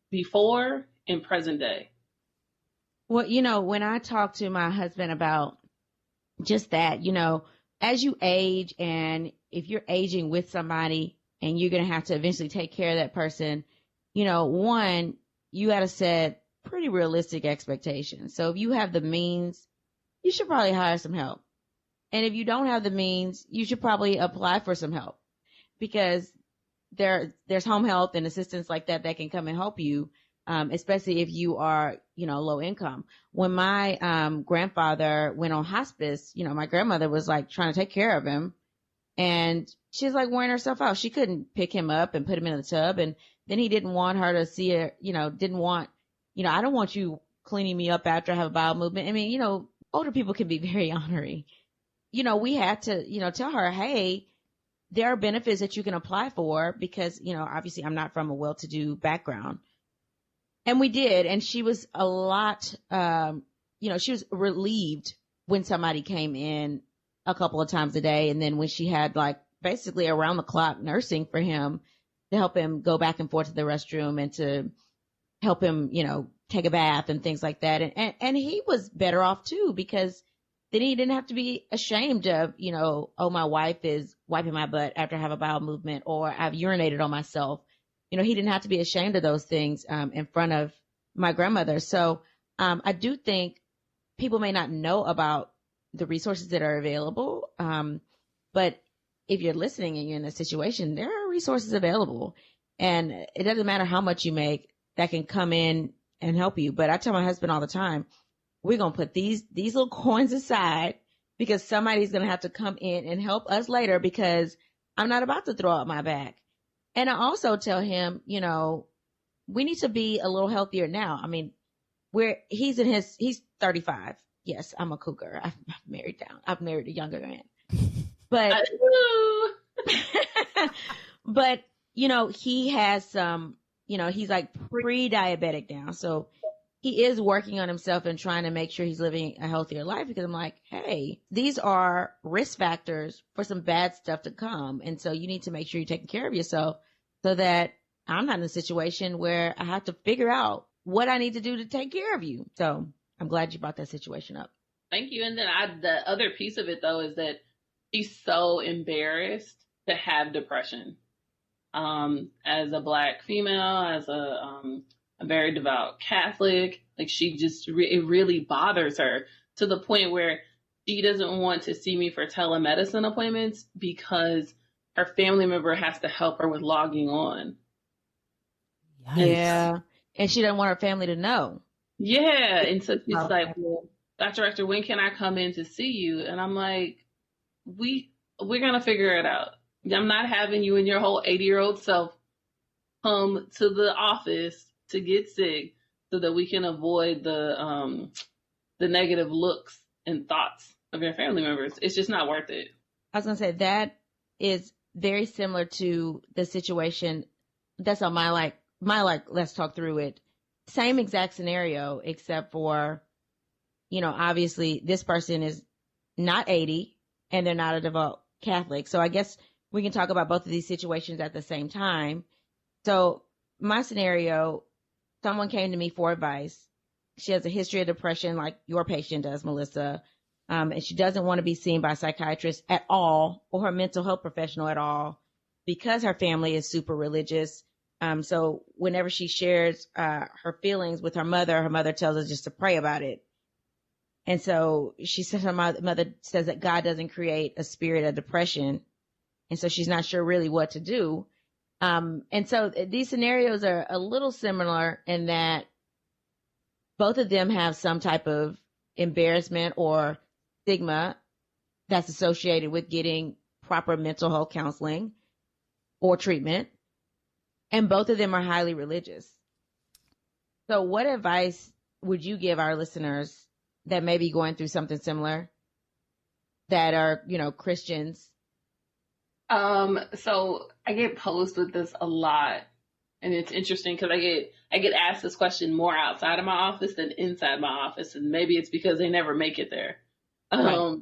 before in present day. Well, when I talk to my husband about just that, as you age, and if you're aging with somebody and you're going to have to eventually take care of that person, one, you got to set pretty realistic expectations. So if you have the means, you should probably hire some help. And if you don't have the means, you should probably apply for some help, because there's home health and assistance like that can come and help you, especially if you are, low income. When my grandfather went on hospice, my grandmother was like trying to take care of him, and she's like wearing herself out. She couldn't pick him up and put him in the tub. And then he didn't want her to see her, didn't want, I don't want you cleaning me up after I have a bowel movement. I mean, older people can be very ornery. We had to, tell her, hey, there are benefits that you can apply for, because, obviously I'm not from a well-to-do background. And we did. And she was a lot, she was relieved when somebody came in a couple of times a day. And then when she had like basically around the clock nursing for him to help him go back and forth to the restroom and to help him, take a bath and things like that. And he was better off too, because then he didn't have to be ashamed of, oh, my wife is wiping my butt after I have a bowel movement, or I've urinated on myself. He didn't have to be ashamed of those things in front of my grandmother. So I do think people may not know about the resources that are available. But if you're listening and you're in a situation, there are resources available. And it doesn't matter how much you make, that can come in and help you. But I tell my husband all the time, we're going to put these little coins aside, because somebody's going to have to come in and help us later, because I'm not about to throw out my back. And I also tell him, we need to be a little healthier now. I mean, he's 35. Yes, I'm a cougar. I've married down. I've married a younger man. But, but, he has some, he's like pre-diabetic now. So he is working on himself and trying to make sure he's living a healthier life, because I'm like, hey, these are risk factors for some bad stuff to come. And so you need to make sure you're taking care of yourself, so that I'm not in a situation where I have to figure out what I need to do to take care of you. So I'm glad you brought that situation up. Thank you. And then the other piece of it, though, is that she's so embarrassed to have depression. As a Black female, as a very devout Catholic, like she just, it really bothers her to the point where she doesn't want to see me for telemedicine appointments, because her family member has to help her with logging on. Yikes. Yeah. And she doesn't want her family to know. Yeah. And so she's like, well, Dr. Rector, when can I come in to see you? And I'm like, we're going to figure it out. I'm not having you and your whole 80-year-old self come to the office to get sick so that we can avoid the negative looks and thoughts of your family members. It's just not worth it. I was going to say that is very similar to the situation that's on my let's talk through it. Same exact scenario, except for, obviously this person is not 80 and they're not a devout Catholic. So I guess we can talk about both of these situations at the same time. So my scenario, someone came to me for advice. She has a history of depression like your patient does, Melissa. And she doesn't want to be seen by a psychiatrist at all or her mental health professional at all because her family is super religious. So whenever she shares her feelings with her mother tells her just to pray about it. And so she said her mother says that God doesn't create a spirit of depression. And so she's not sure really what to do. And so these scenarios are a little similar in that both of them have some type of embarrassment or stigma that's associated with getting proper mental health counseling or treatment. And both of them are highly religious. So what advice would you give our listeners that may be going through something similar that are, Christians? So I get posed with this a lot, and it's interesting because I get asked this question more outside of my office than inside my office, and maybe it's because they never make it there. Right.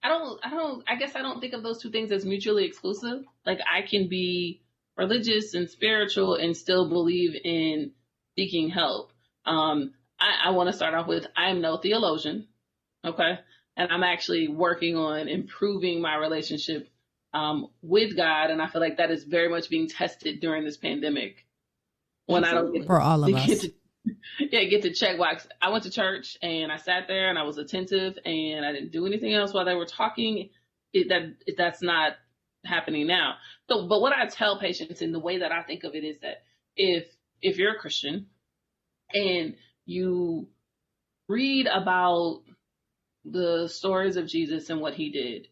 I guess I don't think of those two things as mutually exclusive. Like I can be religious and spiritual and still believe in seeking help. I want to start off with, I'm no theologian. Okay. And I'm actually working on improving my relationship with God. And I feel like that is very much being tested during this pandemic. When I don't get for all of us. Get to check box. I went to church and I sat there and I was attentive and I didn't do anything else while they were talking. That's not happening now. So, but what I tell patients and the way that I think of it is that if you're a Christian and you read about the stories of Jesus and what he did,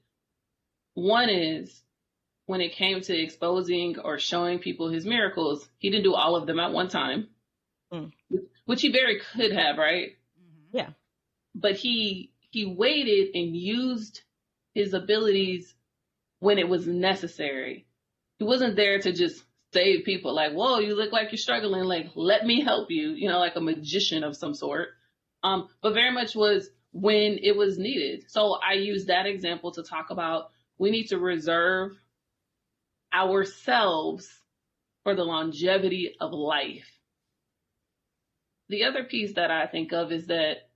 one is when it came to exposing or showing people his miracles, he didn't do all of them at one time, which he very could have, right? Yeah. But he waited and used his abilities when it was necessary. He wasn't there to just save people like, whoa, you look like you're struggling. Like, let me help you, like a magician of some sort. But very much was when it was needed. So I use that example to talk about we need to reserve ourselves for the longevity of life. The other piece that I think of is that,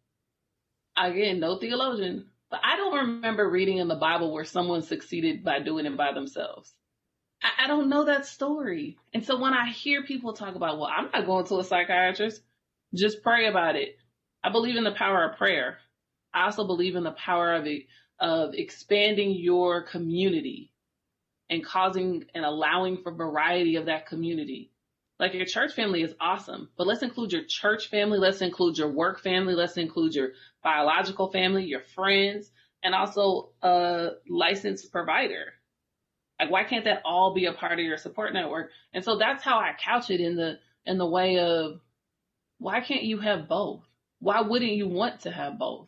again, no theologian, but I don't remember reading in the Bible where someone succeeded by doing it by themselves. I don't know that story. And so when I hear people talk about, well, I'm not going to a psychiatrist, just pray about it. I believe in the power of prayer. I also believe in the power of expanding your community and causing and allowing for variety of that community. Like your church family is awesome, but let's include your church family. Let's include your work family. Let's include your biological family, your friends, and also a licensed provider. Like, why can't that all be a part of your support network? And so that's how I couch it in the way of, why can't you have both? Why wouldn't you want to have both?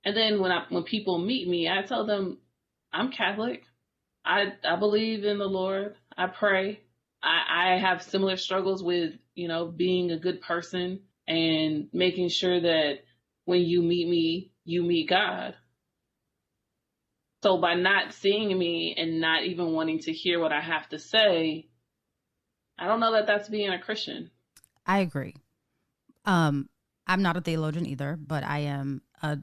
And then when people meet me, I tell them I'm Catholic. I believe in the Lord. I pray. I have similar struggles with, being a good person and making sure that when you meet me, you meet God. So by not seeing me and not even wanting to hear what I have to say, I don't know that that's being a Christian. I agree. I'm not a theologian either, but I am a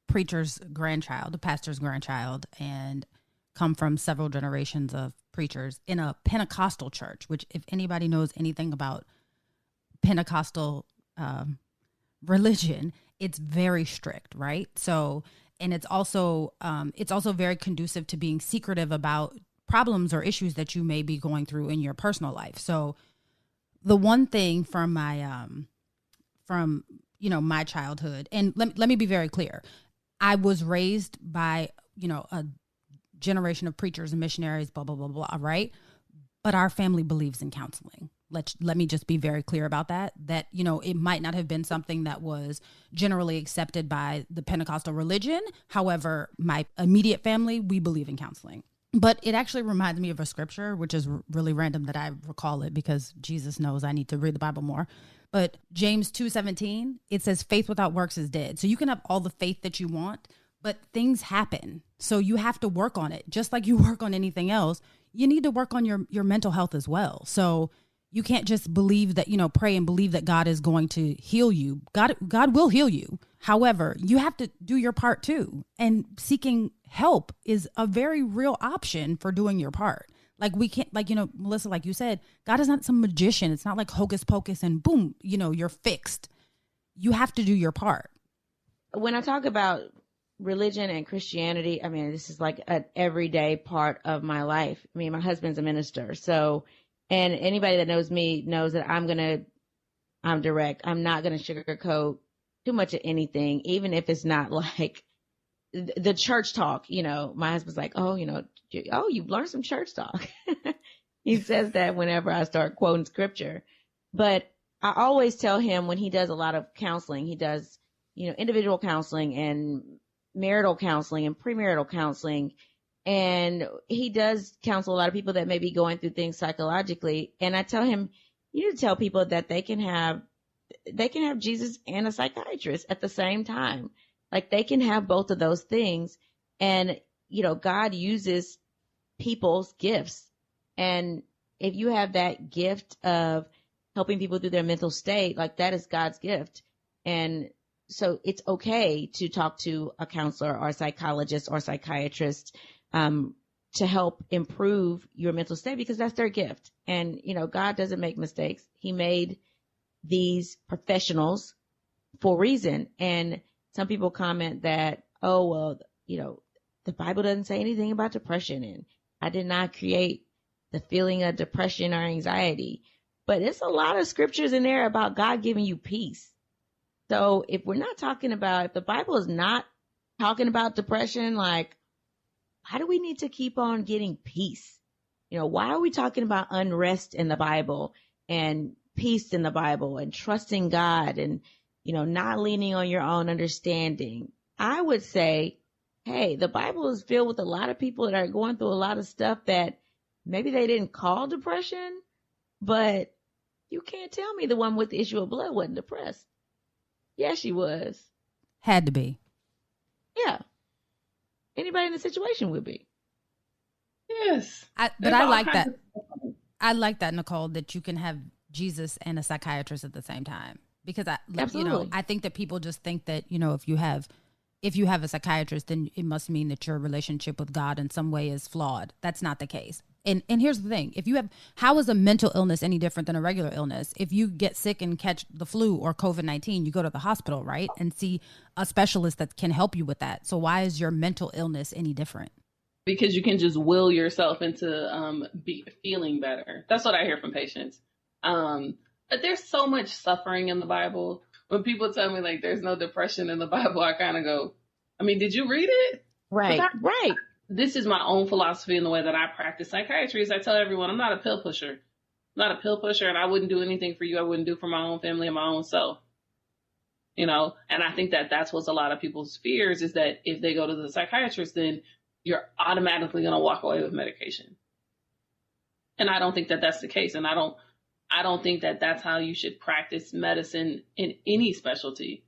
preacher's grandchild, a pastor's grandchild, and come from several generations of preachers in a Pentecostal church, which if anybody knows anything about Pentecostal religion, it's very strict, right? So, and it's also very conducive to being secretive about problems or issues that you may be going through in your personal life. So the one thing from my, my childhood, and let me be very clear. I was raised by, a generation of preachers and missionaries, blah, blah, blah, blah, right? But our family believes in counseling. Let me just be very clear about that, it might not have been something that was generally accepted by the Pentecostal religion. However, my immediate family, we believe in counseling. But it actually reminds me of a scripture, which is really random that I recall it because Jesus knows I need to read the Bible more. But James 2:17, it says faith without works is dead. So you can have all the faith that you want, but things happen. So you have to work on it. Just like you work on anything else, you need to work on your mental health as well. So you can't just believe that, pray and believe that God is going to heal you. God will heal you. However, you have to do your part too. And seeking help is a very real option for doing your part. Like we can't, Melissa, like you said, God is not some magician. It's not like hocus pocus and boom, you're fixed. You have to do your part. When I talk about religion and Christianity, this is like an everyday part of my life. My husband's a minister. So, and anybody that knows me knows that I'm direct. I'm not going to sugarcoat too much of anything, even if it's not like the church talk. My husband's like, you've learned some church talk. He says that whenever I start quoting scripture. But I always tell him when he does a lot of counseling, he does, individual counseling and marital counseling and premarital counseling. And he does counsel a lot of people that may be going through things psychologically. And I tell him, you need to tell people that they can have Jesus and a psychiatrist at the same time. Like they can have both of those things. And, God uses people's gifts. And if you have that gift of helping people through their mental state, like that is God's gift. And so it's okay to talk to a counselor or a psychologist or psychiatrist to help improve your mental state, because that's their gift. And, God doesn't make mistakes. He made these professionals for a reason. And some people comment that, the Bible doesn't say anything about depression, and I did not create the feeling of depression or anxiety. But it's a lot of scriptures in there about God giving you peace. So if the Bible is not talking about depression, like, why do we need to keep on getting peace? Why are we talking about unrest in the Bible and peace in the Bible and trusting God and, not leaning on your own understanding? I would say, hey, the Bible is filled with a lot of people that are going through a lot of stuff that maybe they didn't call depression, but you can't tell me the one with the issue of blood wasn't depressed. Yeah, she was. Had to be. Yeah. Anybody in the situation would be. Yes. I like that. I like that, Nicole, that you can have Jesus and a psychiatrist at the same time. Because I think that people just think that, if you have a psychiatrist, then it must mean that your relationship with God in some way is flawed. That's not the case. And here's the thing. How is a mental illness any different than a regular illness? If you get sick and catch the flu or COVID-19, you go to the hospital, right? And see a specialist that can help you with that. So why is your mental illness any different? Because you can just will yourself into feeling better. That's what I hear from patients. But there's so much suffering in the Bible. When people tell me like there's no depression in the Bible, I kind of go, did you read it? Right. Right. This is my own philosophy in the way that I practice psychiatry. Is I tell everyone I'm not a pill pusher. I'm not a pill pusher, and I wouldn't do anything for you I wouldn't do for my own family and my own self. And I think that that's what's a lot of people's fears, is that if they go to the psychiatrist, then you're automatically going to walk away with medication. And I don't think that that's the case. And I don't think that that's how you should practice medicine in any specialty.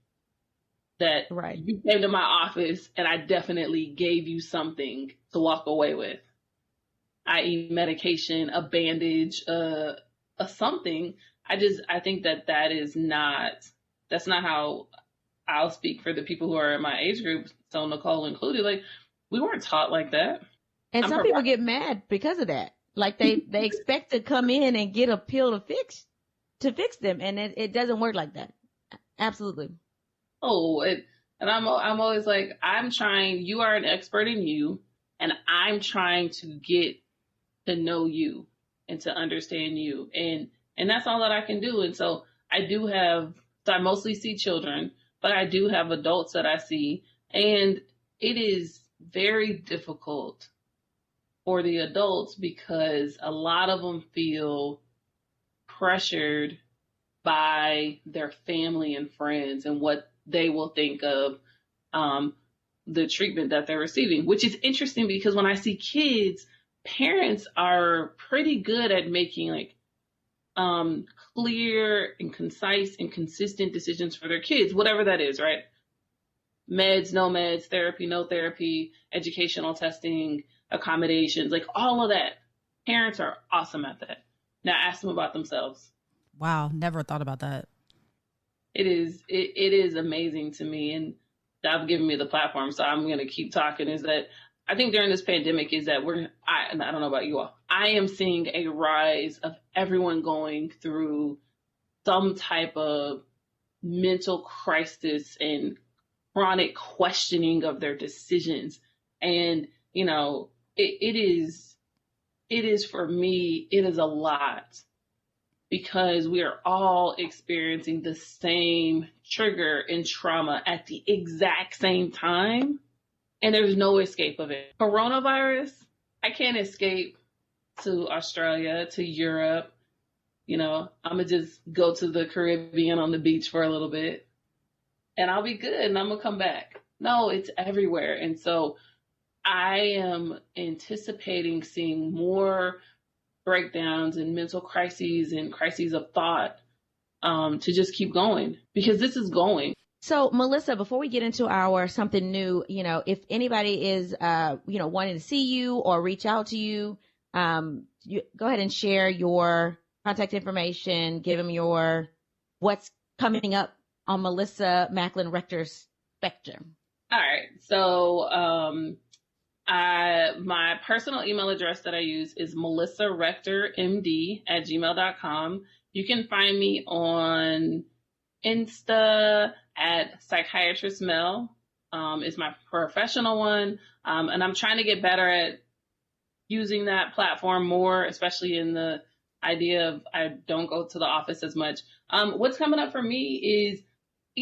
That right. You came to my office and I definitely gave you something to walk away with, i.e. medication, a bandage, a something. I think that is that's not how I'll speak for the people who are in my age group. So Nicole included, like, we weren't taught like that. And some people get mad because of that. Like they expect to come in and get a pill to fix them. And it doesn't work like that. Absolutely. And I'm always like, you are an expert in you, and I'm trying to get to know you and to understand you. And that's all that I can do. And so I mostly see children, but I do have adults that I see, and it is very difficult for the adults because a lot of them feel pressured by their family and friends and what they will think of the treatment that they're receiving, which is interesting because when I see kids, parents are pretty good at making like clear and concise and consistent decisions for their kids, whatever that is, right? Meds, no meds, therapy, no therapy, educational testing, accommodations, like all of that. Parents are awesome at that. Now ask them about themselves. Wow, never thought about that. It is amazing to me, and I've given me the platform, so I'm going to keep talking. Is that I think during this pandemic is that I don't know about you all, I am seeing a rise of everyone going through some type of mental crisis and chronic questioning of their decisions. And, you know, it is for me, it is a lot, because we are all experiencing the same trigger and trauma at the exact same time. And there's no escape of it. Coronavirus, I can't escape to Australia, to Europe. You know, I'm going to just go to the Caribbean on the beach for a little bit and I'll be good and I'm going to come back. No, it's everywhere. And so I am anticipating seeing more breakdowns and mental crises and crises of thought to just keep going, because this is going. So, Melissa, before we get into our something new, you know, if anybody is, wanting to see you or reach out to you, you go ahead and share your contact information, give them what's coming up on Melissa Macklin Rector's spectrum. All right. So, my personal email address that I use is melissarectormd@gmail.com. You can find me on Insta at Psychiatrist Mel, is my professional one. And I'm trying to get better at using that platform more, especially in the idea of I don't go to the office as much. What's coming up for me is,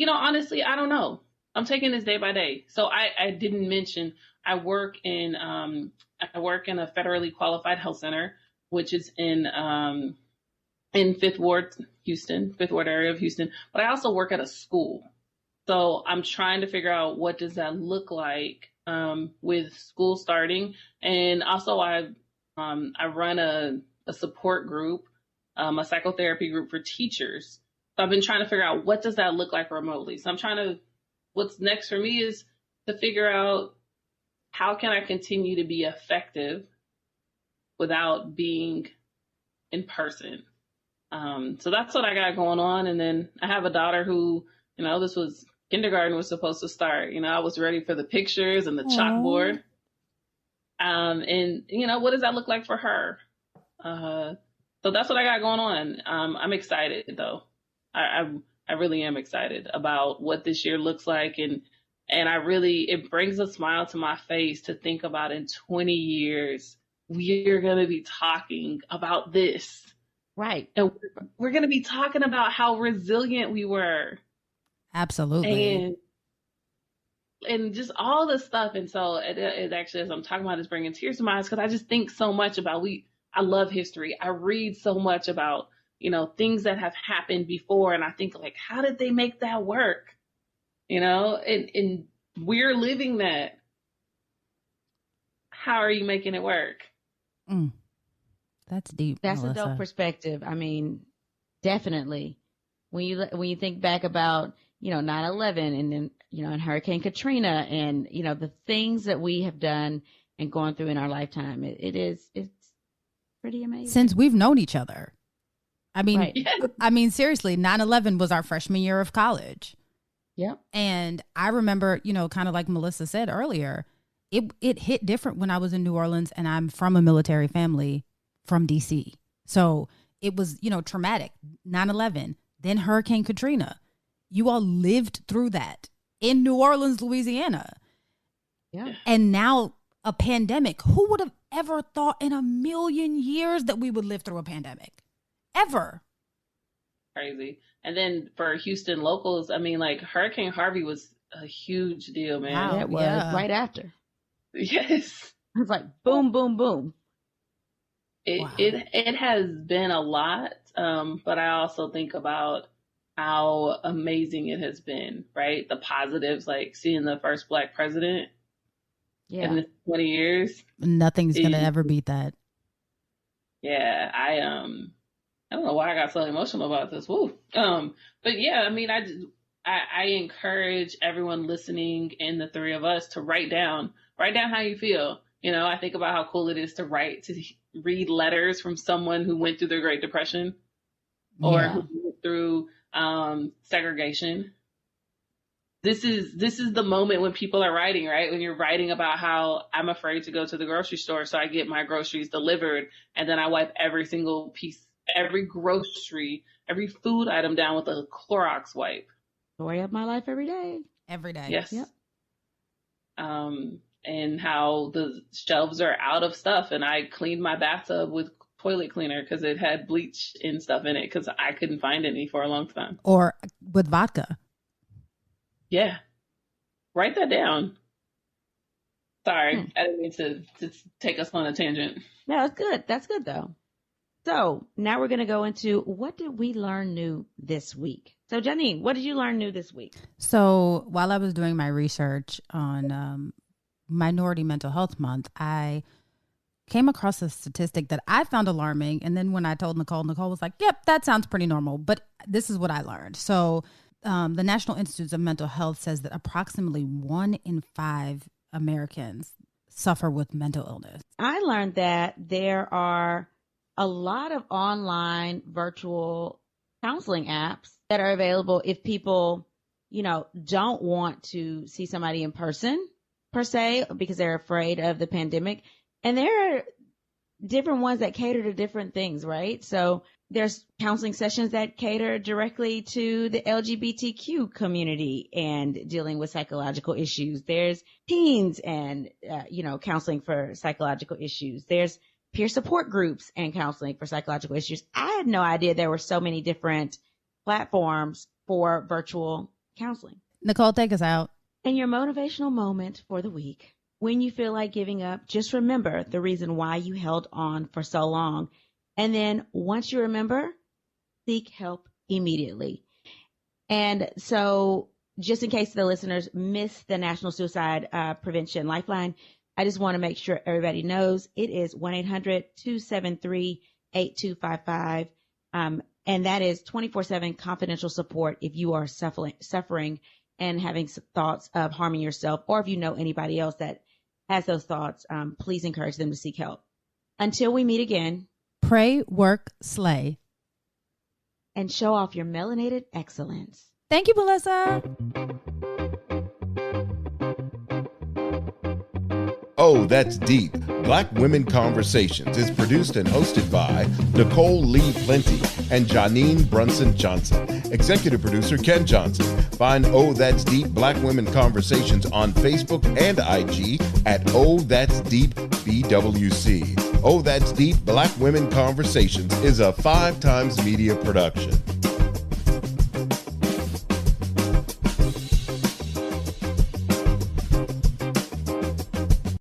honestly, I don't know. I'm taking this day by day. So I didn't mention I work in a federally qualified health center, which is in Fifth Ward, Houston, Fifth Ward area of Houston. But I also work at a school. So I'm trying to figure out what does that look like with school starting. And also I run a support group, a psychotherapy group for teachers. So I've been trying to figure out what does that look like remotely. So what's next for me is to figure out how can I continue to be effective without being in person. So that's what I got going on. And then I have a daughter who, kindergarten was supposed to start. I was ready for the pictures and the chalkboard. And what does that look like for her? So that's what I got going on. I'm excited though. I really am excited about what this year looks like. And it brings a smile to my face to think about in 20 years, we're going to be talking about this. Right. And we're going to be talking about how resilient we were. Absolutely. And just all this stuff. And so it actually, as I'm talking about, is bringing tears to my eyes, because I just think so much about, I love history. I read so much about, things that have happened before. And I think, like, how did they make that work? And we're living that. How are you making it work? That's deep. That's Melissa. a dope perspective. I mean, definitely. When you think back about, 9/11 and then, and Hurricane Katrina and, the things that we have done and gone through in our lifetime, it's pretty amazing. Since we've known each other. I mean, right. Seriously, 9/11 was our freshman year of college. Yep. And I remember, kind of like Melissa said earlier, it hit different when I was in New Orleans, and I'm from a military family from DC. So it was, traumatic. 9/11, then Hurricane Katrina. You all lived through that in New Orleans, Louisiana. Yeah. And now a pandemic. Who would have ever thought in a million years that we would live through a pandemic? Ever. Crazy. And then for Houston locals, I mean, like, Hurricane Harvey was a huge deal, man. Wow, it was right after. Yes. It was like boom, boom, boom. It has been a lot, but I also think about how amazing it has been, right? The positives, like seeing the first Black president in the 20 years. Nothing's going to ever beat that. Yeah, I don't know why I got so emotional about this. Woo. But yeah, I mean, I encourage everyone listening and the three of us to write down how you feel. You know, I think about how cool it is to read letters from someone who went through the Great Depression or who went through segregation. This is the moment when people are writing, right? When you're writing about how I'm afraid to go to the grocery store, so I get my groceries delivered, and then I wipe every single piece, every grocery, every food item down with a Clorox wipe. Story of my life every day. Every day. Yes. Yep. And how the shelves are out of stuff, and I cleaned my bathtub with toilet cleaner because it had bleach and stuff in it because I couldn't find any for a long time. Or with vodka. Yeah. Write that down. Sorry, I didn't mean to take us on a tangent. No, that's good. That's good, though. So now we're going to go into what did we learn new this week? So, Janine, what did you learn new this week? So while I was doing my research on Minority Mental Health Month, I came across a statistic that I found alarming. And then when I told Nicole was like, yep, that sounds pretty normal. But this is what I learned. So the National Institutes of Mental Health says that approximately 1 in 5 Americans suffer with mental illness. I learned that there are a lot of online virtual counseling apps that are available if people, don't want to see somebody in person per se, because they're afraid of the pandemic. And there are different ones that cater to different things, right? So there's counseling sessions that cater directly to the LGBTQ community and dealing with psychological issues. There's teens and, counseling for psychological issues. There's peer support groups and counseling for psychological issues. I had no idea there were so many different platforms for virtual counseling. Nicole, take us out. And your motivational moment for the week. When you feel like giving up, just remember the reason why you held on for so long. And then once you remember, seek help immediately. And so just in case the listeners miss the National Suicide Prevention Lifeline, I just want to make sure everybody knows it is 1-800-273-8255. And that is 24/7 confidential support if you are suffering and having thoughts of harming yourself, or if you know anybody else that has those thoughts, please encourage them to seek help. Until we meet again, pray, work, slay, and show off your melanated excellence. Thank you, Melissa. Oh, That's Deep. Black Women Conversations is produced and hosted by Nicole Lee Plenty and Janine Brunson Johnson. Executive producer Ken Johnson. Find Oh, That's Deep Black Women Conversations on Facebook and IG at Oh, That's Deep BWC. Oh, That's Deep Black Women Conversations is a 5 Times Media production.